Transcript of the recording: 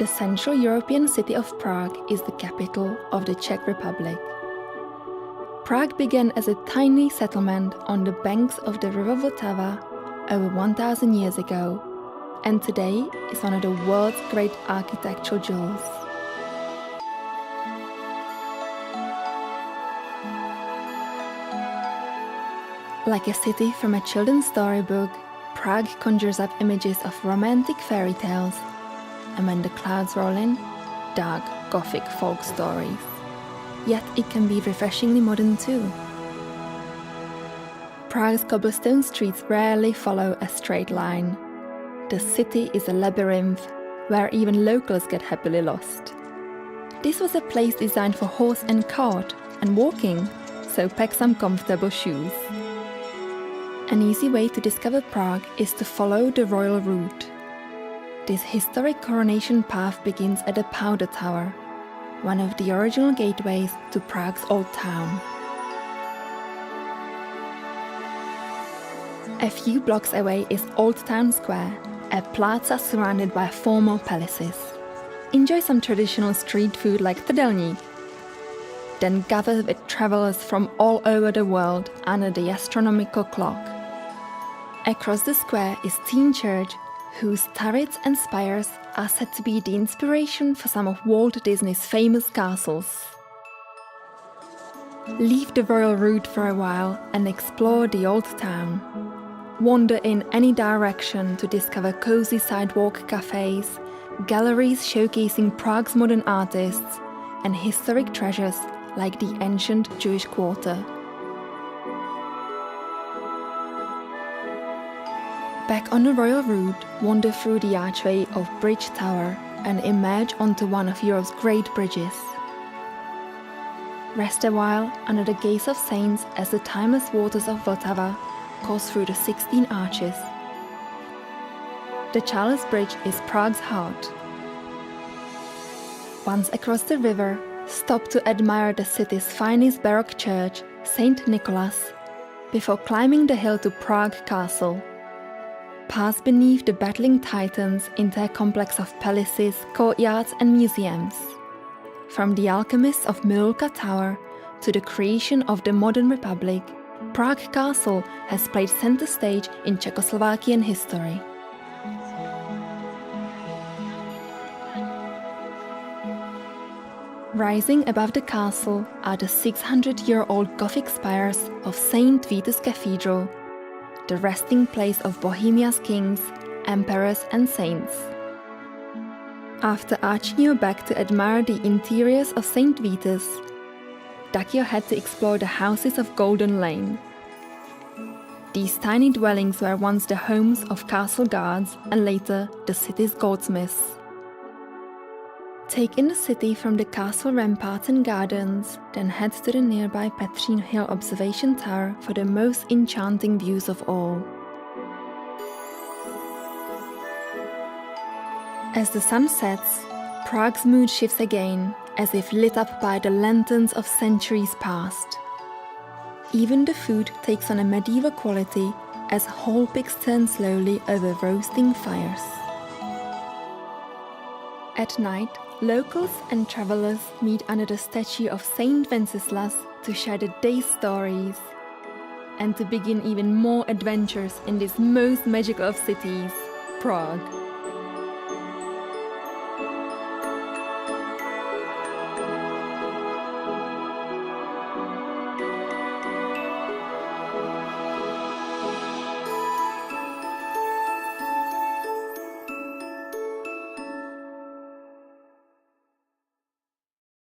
The Central European city of Prague is the capital of the Czech Republic. Prague began as a tiny settlement on the banks of the river Vltava over 1,000 years ago, and today is one of the world's great architectural jewels. Like a city from a children's storybook, Prague conjures up images of romantic fairy tales, and when the clouds roll in, dark Gothic folk stories. Yet it can be refreshingly modern too. Prague's cobblestone streets rarely follow a straight line. The city is a labyrinth where even locals get happily lost. This was a place designed for horse and cart and walking, so pack some comfortable shoes. An easy way to discover Prague is to follow the royal route. This historic coronation path begins at the Powder Tower, one of the original gateways to Prague's old town. A few blocks away is Old Town Square, a plaza surrounded by former palaces. Enjoy some traditional street food like trdelník. Then gather with travelers from all over the world under the astronomical clock. Across the square is Teen Church, whose turrets and spires are said to be the inspiration for some of Walt Disney's famous castles. Leave the royal route for a while and explore the old town. Wander in any direction to discover cozy sidewalk cafes, galleries showcasing Prague's modern artists, and historic treasures like the ancient Jewish quarter. Back on the royal route, wander through the archway of Bridge Tower and emerge onto one of Europe's great bridges. Rest a while under the gaze of saints as the timeless waters of Vltava course through the 16 arches. The Charles Bridge is Prague's heart. Once across the river, stop to admire the city's finest Baroque church, St. Nicholas, before climbing the hill to Prague Castle. Pass beneath the battling titans into a complex of palaces, courtyards and museums. From the alchemists of Milulka Tower to the creation of the modern republic, Prague Castle has played center stage in Czechoslovakian history. Rising above the castle are the 600-year-old Gothic spires of St. Vitus Cathedral, the resting place of Bohemia's kings, emperors and saints. After arching your back to admire the interiors of St. Vitus, duck your head to explore the houses of Golden Lane. These tiny dwellings were once the homes of castle guards and later the city's goldsmiths. Take in the city from the castle ramparts and gardens, then head to the nearby Petřín Hill observation tower for the most enchanting views of all. As the sun sets, Prague's mood shifts again, as if lit up by the lanterns of centuries past. Even the food takes on a medieval quality as whole pigs turn slowly over roasting fires. At night, locals and travelers meet under the statue of Saint Wenceslas to share the day's stories and to begin even more adventures in this most magical of cities, Prague.